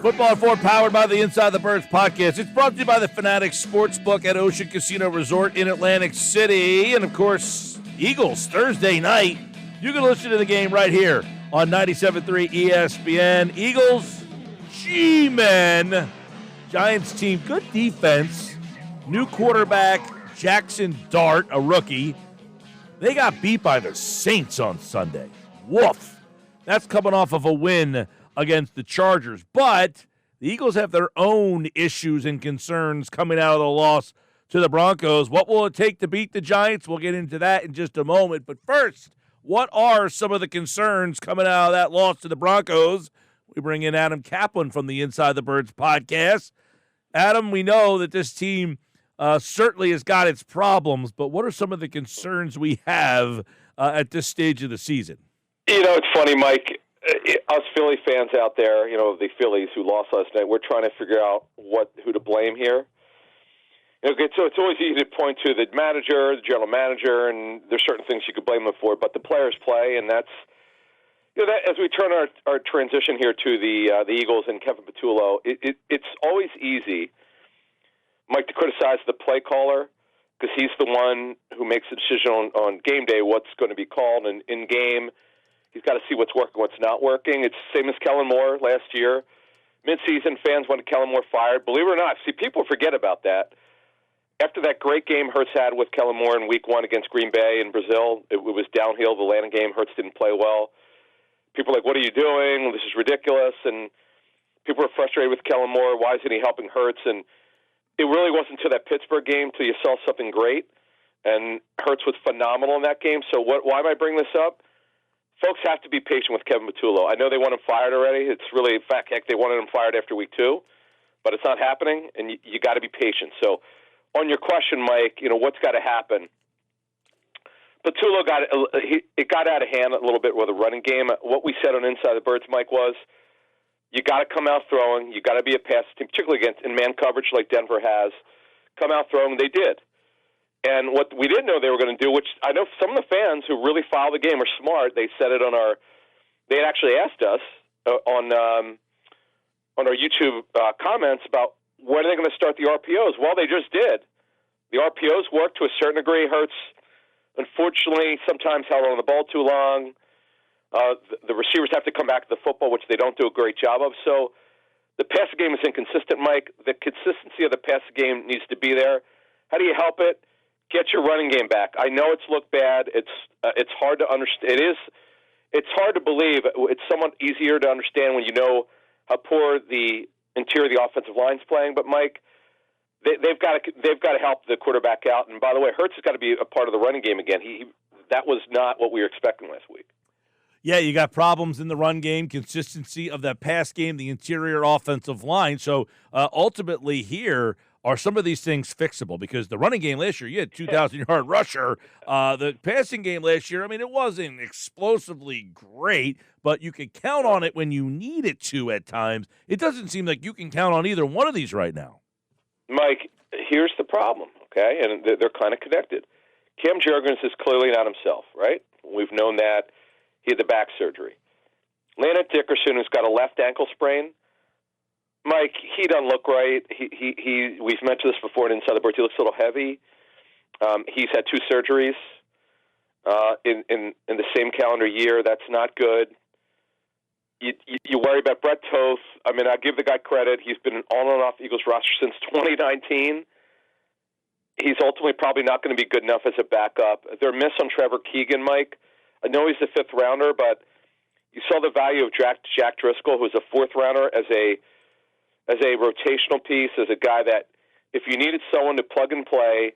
Football at 4, powered by the Inside the Birds podcast. It's brought to you by the Fanatics Sportsbook at Ocean Casino Resort in Atlantic City. And, of course, Eagles Thursday night. You can listen to the game right here on 97.3 ESPN. Eagles, G-Men. Giants team, good defense. New quarterback, Jackson Dart, a rookie. They got beat by the Saints on Sunday. Woof. That's coming off of a win against the Chargers. But the Eagles have their own issues and concerns coming out of the loss to the Broncos. What will it take to beat the Giants? We'll get into that in just a moment. But first, what are some of the concerns coming out of that loss to the Broncos? We bring in Adam Caplan from the Inside the Birds podcast. Adam, we know that this team certainly has got its problems, but what are some of the concerns we have at this stage of the season? You know, it's funny, Mike. Us Philly fans out there, you know, the Phillies who lost last night, we're trying to figure out who to blame here. So it's always easy to point to the manager, the general manager, and there's certain things you could blame them for, but the players play, and that's, you know, that, as we turn our transition here to the Eagles and Kevin Patullo, it's always easy, Mike, to criticize the play caller because he's the one who makes the decision on game day what's going to be called, and in game he's got to see what's working, what's not working. It's the same as Kellen Moore last year. Midseason, fans wanted Kellen Moore fired. Believe it or not, see, people forget about that. After that great game Hurts had with Kellen Moore in Week 1 against Green Bay in Brazil, it was downhill. The landing game, Hurts didn't play well. People were like, what are you doing? This is ridiculous. And people were frustrated with Kellen Moore. Why isn't he helping Hurts? And it really wasn't until that Pittsburgh game till you saw something great. And Hurts was phenomenal in that game. So why am I bringing this up? Folks have to be patient with Kevin Patullo. I know they want him fired already. It's really, in fact, heck, they wanted him fired after Week 2. But it's not happening, and you got to be patient. So on your question, Mike, you know, what's got to happen? Patullo it got out of hand a little bit with a running game. What we said on Inside the Birds, Mike, was you got to come out throwing. You got to be a pass team, particularly against in man coverage like Denver has. Come out throwing. They did. And what we didn't know they were going to do, which I know some of the fans who really follow the game are smart. They said it on they had actually asked us on our YouTube comments about when are they going to start the RPOs. Well, they just did. The RPOs work to a certain degree. Hurts, unfortunately, sometimes held on the ball too long. The receivers have to come back to the football, which they don't do a great job of. So the passing game is inconsistent, Mike. The consistency of the passing game needs to be there. How do you help it? Get your running game back. I know it's looked bad. It's hard to understand. It's hard to believe. It's somewhat easier to understand when you know how poor the interior of the offensive line's playing. But Mike, they've got to help the quarterback out. And by the way, Hurts has got to be a part of the running game again. That was not what we were expecting last week. Yeah, you got problems in the run game, consistency of that pass game, the interior offensive line. So ultimately here, are some of these things fixable? Because the running game last year, you had 2,000-yard rusher. The passing game last year, I mean, it wasn't explosively great, but you could count on it when you need it to at times. It doesn't seem like you can count on either one of these right now. Mike, here's the problem, okay? And they're kind of connected. Cam Jurgens is clearly not himself, right? We've known that. He had the back surgery. Landon Dickerson, who's got a left ankle sprain, Mike, he doesn't look right. We've mentioned this before in Inside the Birds. He looks a little heavy. He's had 2 surgeries in the same calendar year. That's not good. You worry about Brett Toth. I mean, I give the guy credit. He's been an on and off Eagles roster since 2019. He's ultimately probably not going to be good enough as a backup. They're miss on Trevor Keegan, Mike. I know he's the 5th rounder, but you saw the value of Jack Driscoll, who's a 4th rounder, as a rotational piece, as a guy that if you needed someone to plug and play,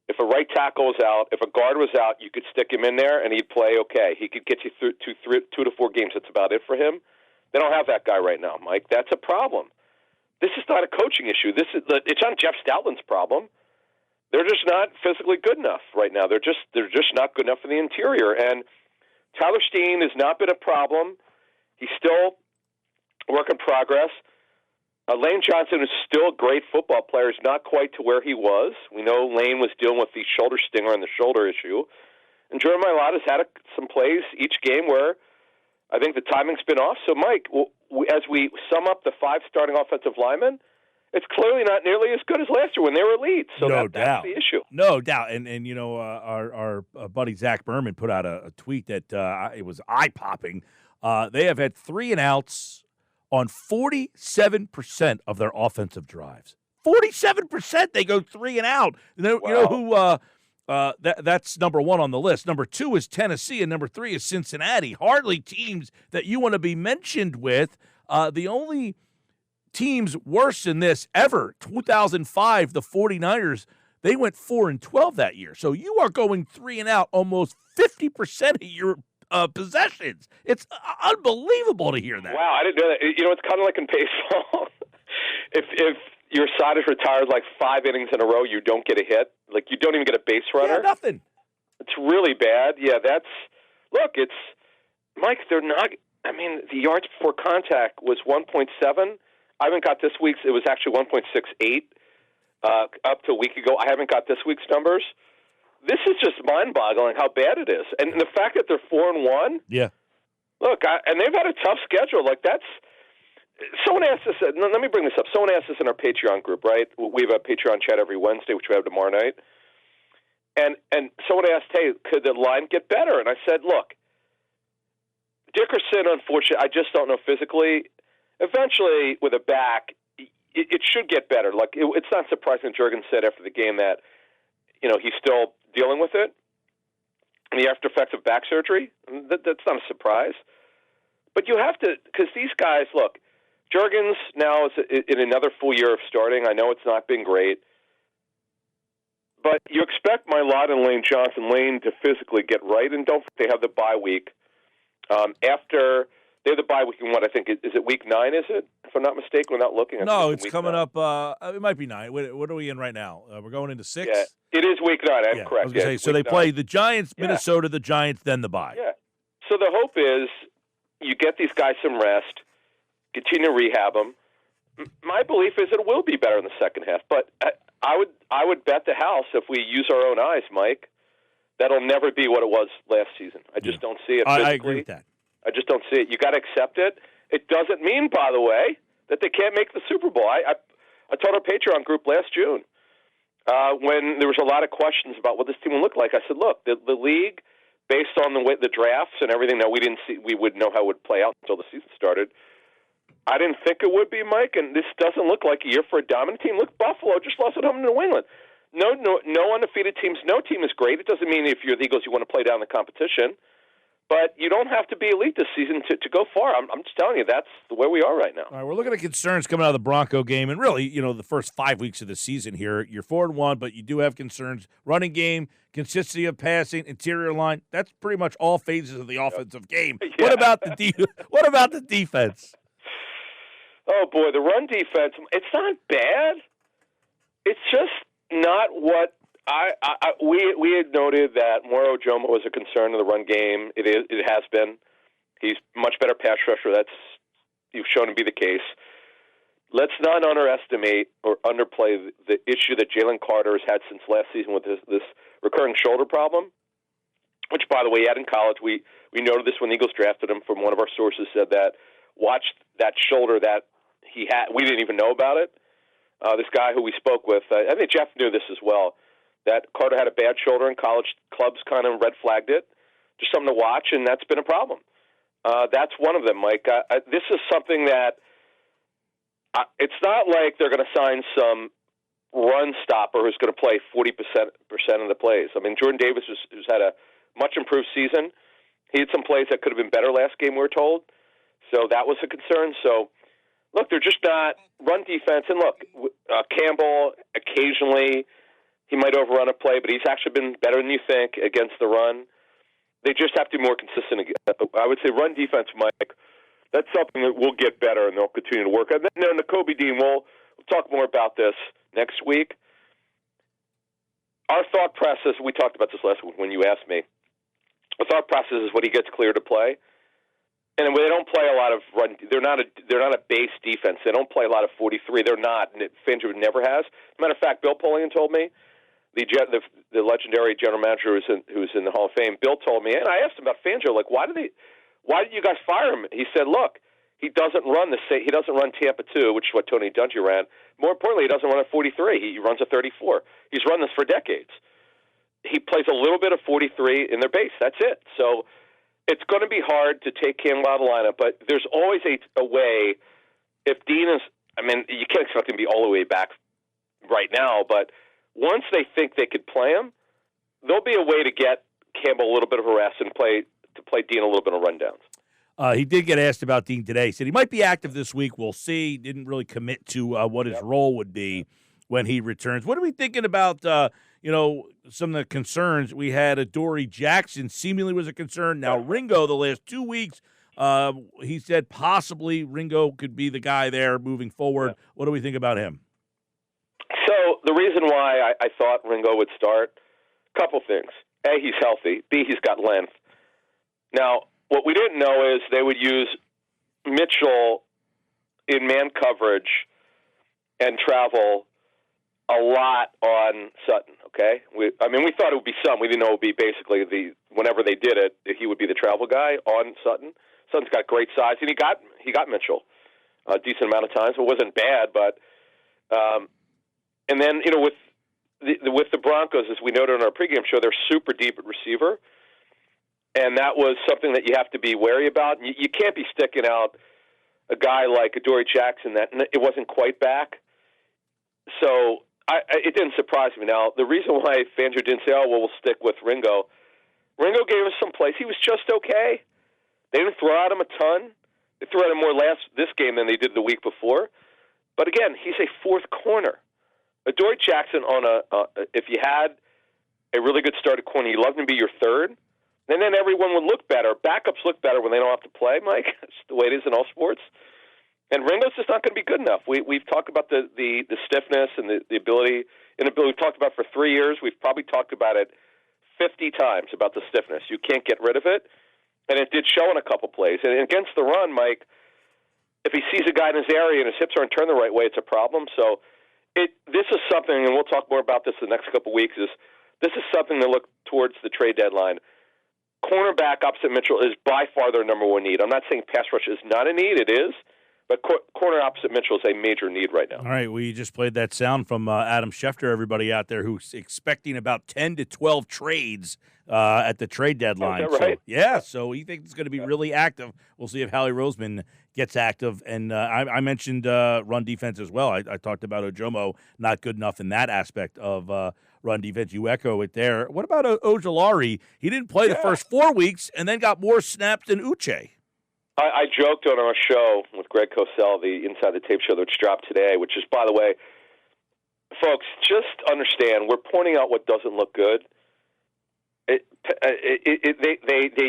if a right tackle was out, if a guard was out, you could stick him in there and he'd play okay. He could get you through 2 to 4 games. That's about it for him. They don't have that guy right now, Mike. That's a problem. This is not a coaching issue. It's not Jeff Stoutland's problem. They're just not physically good enough right now. They're just not good enough in the interior. And Tyler Steen has not been a problem. He's still a work in progress. Lane Johnson is still a great football player. He's not quite to where he was. We know Lane was dealing with the shoulder stinger and the shoulder issue. And Jordan Mailata's had some plays each game where I think the timing's been off. So, Mike, as we sum up the 5 starting offensive linemen, it's clearly not nearly as good as last year when they were elite. So No doubt. that's the issue. No doubt. And our buddy Zach Berman put out a tweet that it was eye-popping. They have had 3-and-outs on 47% of their offensive drives. 47% they go 3-and-out. You know who that's number 1 on the list. Number 2 is Tennessee, and number 3 is Cincinnati. Hardly teams that you want to be mentioned with. The only teams worse than this ever, 2005, the 49ers, they went 4-12 that year. So you are going 3-and-out almost 50% of your possessions. It's unbelievable to hear that. Wow, I didn't know that. You know, it's kind of like in baseball. if your side is retired like 5 innings in a row, you don't get a hit. Like, you don't even get a base runner. Yeah, nothing. It's really bad. Yeah, it's Mike, they're not, I mean, the yards before contact was 1.7. I haven't got this week's. It was actually 1.68 up to a week ago. I haven't got this week's numbers. This is just mind-boggling how bad it is. And the fact that they're 4-1. Yeah. Look, and they've had a tough schedule. Like, someone asked us, let me bring this up. Someone asked us in our Patreon group, right? We have a Patreon chat every Wednesday, which we have tomorrow night. And someone asked, hey, could the line get better? And I said, look, Dickerson, unfortunately, I just don't know physically. Eventually, with a back, it should get better. Like, it's not surprising Juergens said after the game that, you know, he's still dealing with it. And the after effects of back surgery, that's not a surprise. But you have to, because these guys, look, Juergens now is in another full year of starting. I know it's not been great. But you expect Mailata and Lane Johnson, Lane to physically get right, and don't they have the bye week. After they have the bye week in what I think, is it week 9, is it? If I'm not mistaken, without looking. No, it's coming 9. Up. It might be 9. What are we in right now? We're going into 6? Yeah, it is week 9. I'm correct. I was gonna say, so they play the Giants, Minnesota, the Giants, then the bye. Yeah. So the hope is you get these guys some rest, continue to rehab them. My belief is it will be better in the second half, but I would bet the house if we use our own eyes, Mike, that'll never be what it was last season. I just don't see it physically. I agree with that. I just don't see it. You got to accept it. It doesn't mean, by the way, that they can't make the Super Bowl. I told our Patreon group last June when there was a lot of questions about what this team would look like. I said, look, the league, based on the drafts and everything that we wouldn't know how it would play out until the season started. I didn't think it would be, Mike, and this doesn't look like a year for a dominant team. Look, Buffalo just lost at home to New England. No undefeated teams. No team is great. It doesn't mean if you're the Eagles you want to play down the competition. But you don't have to be elite this season to go far. I'm just telling you, that's where we are right now. All right, we're looking at concerns coming out of the Bronco game, and really, the first 5 weeks of the season here. You're 4-1, but you do have concerns. Running game, consistency of passing, interior line. That's pretty much all phases of the offensive game. Yeah. What about the defense? Oh boy, the run defense. It's not bad. It's just not what. We had noted that Moro Ojomo was a concern in the run game. It has been. He's much better pass rusher. You've shown to be the case. Let's not underestimate or underplay the issue that Jalen Carter has had since last season with this recurring shoulder problem, which, by the way, he had in college. We noted this when the Eagles drafted him. From one of our sources said that watched that shoulder that he had. We didn't even know about it. This guy who we spoke with, I think Jeff knew this as well. That Carter had a bad shoulder in college. Clubs kind of red flagged it. Just something to watch, and that's been a problem. That's one of them, Mike. This is something that it's not like they're going to sign some run stopper who's going to play 40% of the plays. I mean, Jordan Davis, who's had a much improved season, he had some plays that could have been better last game, we were told. So that was a concern. So, look, they're just not run defense. And look, Campbell occasionally – he might overrun a play, but he's actually been better than you think against the run. They just have to be more consistent. I would say run defense, Mike, that's something that will get better, and they'll continue to work. And then Nakobe Dean, we'll talk more about this next week. Our thought process, we talked about this last week when you asked me, our thought process is when he gets clear to play. And they don't play a lot of run. They're not a base defense. They don't play a lot of 43. They're not. And Fangio never has. As a matter of fact, Bill Polian told me, the legendary general manager who's in the Hall of Fame, Bill told me, and I asked him about Fangio, like, why did you guys fire him? He said, look, He doesn't run He doesn't run Tampa 2, which is what Tony Dungy ran. More importantly, he doesn't run a 43. He runs a 34. He's run this for decades. He plays a little bit of 43 in their base. That's it. So it's going to be hard to take him out of the lineup, but there's always a way. If Dean is, you can't expect him to be all the way back right now, but once they think they could play him, there'll be a way to get Campbell a little bit of a rest and play Dean a little bit of rundowns. He did get asked about Dean today. He said he might be active this week. We'll see. Didn't really commit to what his role would be when he returns. What are we thinking about, some of the concerns? We had Adoree Jackson seemingly was a concern. Now Ringo, the last 2 weeks, he said possibly Ringo could be the guy there moving forward. Yeah. What do we think about him? So the reason why I thought Ringo would start, a couple things. A, he's healthy. B, he's got length. Now, what we didn't know is they would use Mitchell in man coverage and travel a lot on Sutton, okay? We thought it would be some. We didn't know it would be basically whenever they did it, he would be the travel guy on Sutton. Sutton's got great size, and he got Mitchell a decent amount of times. It wasn't bad, but and then, with the Broncos, as we noted on our pregame show, they're super deep at receiver. And that was something that you have to be wary about. You can't be sticking out a guy like Adoree Jackson that it wasn't quite back. So it didn't surprise me. Now, the reason why Fangio didn't say, we'll stick with Ringo gave us some plays. He was just okay. They didn't throw at him a ton. They threw at him more this game than they did the week before. But again, he's a fourth corner. Adoree Jackson if you had a really good start at corner, you love him to be your third. And then everyone would look better. Backups look better when they don't have to play, Mike. That's the way it is in all sports. And Ringo's just not going to be good enough. We've talked about the stiffness and the inability. We've talked about it for 3 years. We've probably talked about it 50 times about the stiffness. You can't get rid of it. And it did show in a couple plays. And against the run, Mike, if he sees a guy in his area and his hips aren't turned the right way, it's a problem. So this is something, and we'll talk more about this the next couple weeks, this is something to look towards the trade deadline. Cornerback opposite Mitchell is by far their number one need. I'm not saying pass rush is not a need. It is. But corner opposite Mitchell is a major need right now. All right, we just played that sound from Adam Schefter, everybody out there who's expecting about 10 to 12 trades at the trade deadline. Is that right? So he thinks it's going to be really active. We'll see if Howie Roseman gets active. And I mentioned run defense as well. I talked about Ojomo not good enough in that aspect of run defense. You echo it there. What about Ojulari? He didn't play the first 4 weeks and then got more snaps than Uche. I joked on our show with Greg Cosell, the Inside the Tape show that dropped today, which is, by the way, folks, just understand, we're pointing out what doesn't look good. They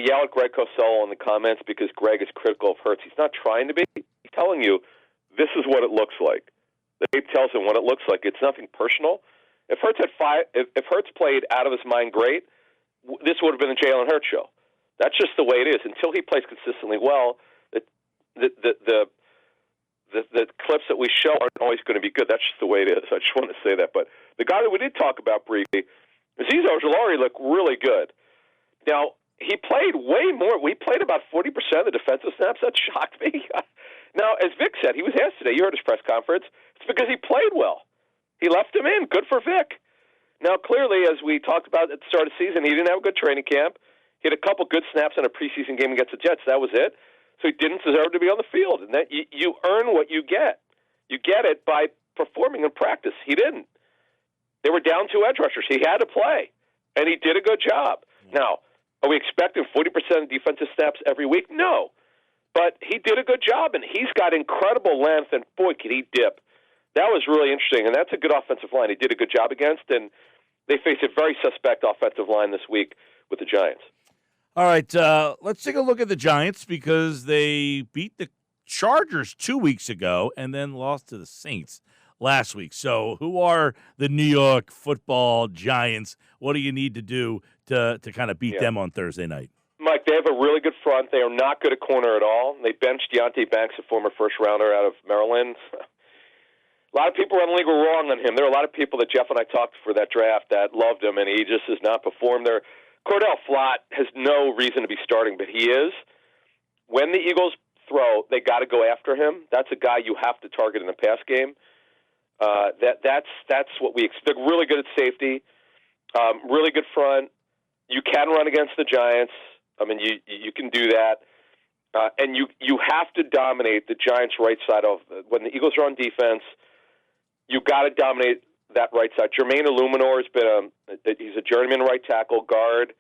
yell at Greg Cosell in the comments because Greg is critical of Hurts. He's not trying to be. He's telling you this is what it looks like. The tape tells him what it looks like. It's nothing personal. If Hurts if Hurts played out of his mind, great. This would have been the Jalen Hurts show. That's just the way it is. Until he plays consistently well, the clips that we show aren't always going to be good. That's just the way it is. I just want to say that. But the guy that we did talk about briefly, Azeez Ojulari, looked really good. Now, he played way more. We played about 40% of the defensive snaps. That shocked me. Now, as Vic said, he was asked today. You heard his press conference. It's because he played well. He left him in. Good for Vic. Now, clearly, as we talked about at the start of the season, he didn't have a good training camp. He had a couple good snaps in a preseason game against the Jets. That was it. So he didn't deserve to be on the field. And that you earn what you get. You get it by performing in practice. He didn't. They were down 2 edge rushers. He had to play, and he did a good job. Now, are we expecting 40% of defensive snaps every week? No. But he did a good job, and he's got incredible length, and boy, can he dip. That was really interesting, and that's a good offensive line he did a good job against, and they face a very suspect offensive line this week with the Giants. All right, let's take a look at the Giants because they beat the Chargers 2 weeks ago and then lost to the Saints last week. So who are the New York Football Giants? What do you need to do to kind of beat them on Thursday night? Mike, they have a really good front. They are not good at corner at all. They benched Deonte Banks, a former first-rounder out of Maryland. A lot of people around the league were wrong on him. There are a lot of people that Jeff and I talked to for that draft that loved him, and he just has not performed there. Cordell Flott has no reason to be starting, but he is. When the Eagles throw, they got to go after him. That's a guy you have to target in a pass game. That's what we expect. They're really good at safety, really good front. You can run against the Giants. I mean, you can do that. And you have to dominate the Giants' right side of when the Eagles are on defense. You got to dominate that right side. Jermaine Illuminor has been he's a journeyman right tackle guard.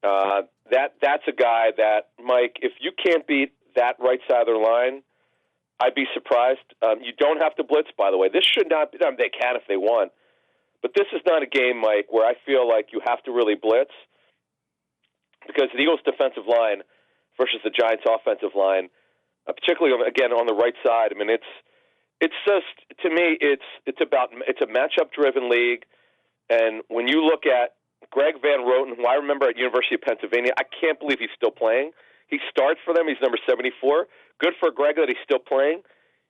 That's a guy that, Mike, if you can't beat that right side of their line, I'd be surprised. You don't have to blitz, by the way. This should not be. I mean, they can if they want, but this is not a game, Mike, where I feel like you have to really blitz because the Eagles' defensive line versus the Giants' offensive line, particularly again on the right side. I mean, it's just, to me, it's a matchup-driven league, and when you look at Greg Van Roten, who I remember at University of Pennsylvania, I can't believe he's still playing. He starts for them. He's number 74. Good for Greg that he's still playing.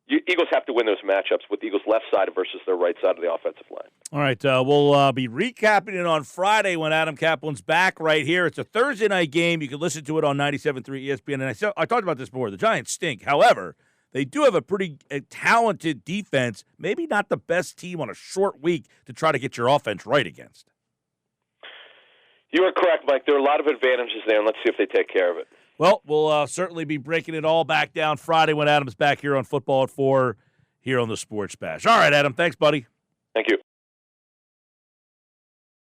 Eagles have to win those matchups with the Eagles' left side versus their right side of the offensive line. All right, we'll be recapping it on Friday when Adam Caplan's back right here. It's a Thursday night game. You can listen to it on 97.3 ESPN. And I talked about this before. The Giants stink. However, they do have a pretty talented defense, maybe not the best team on a short week to try to get your offense right against. You are correct, Mike. There are a lot of advantages there, and let's see if they take care of it. Well, we'll certainly be breaking it all back down Friday when Adam's back here on Football at 4 here on the Sports Bash. All right, Adam. Thanks, buddy. Thank you.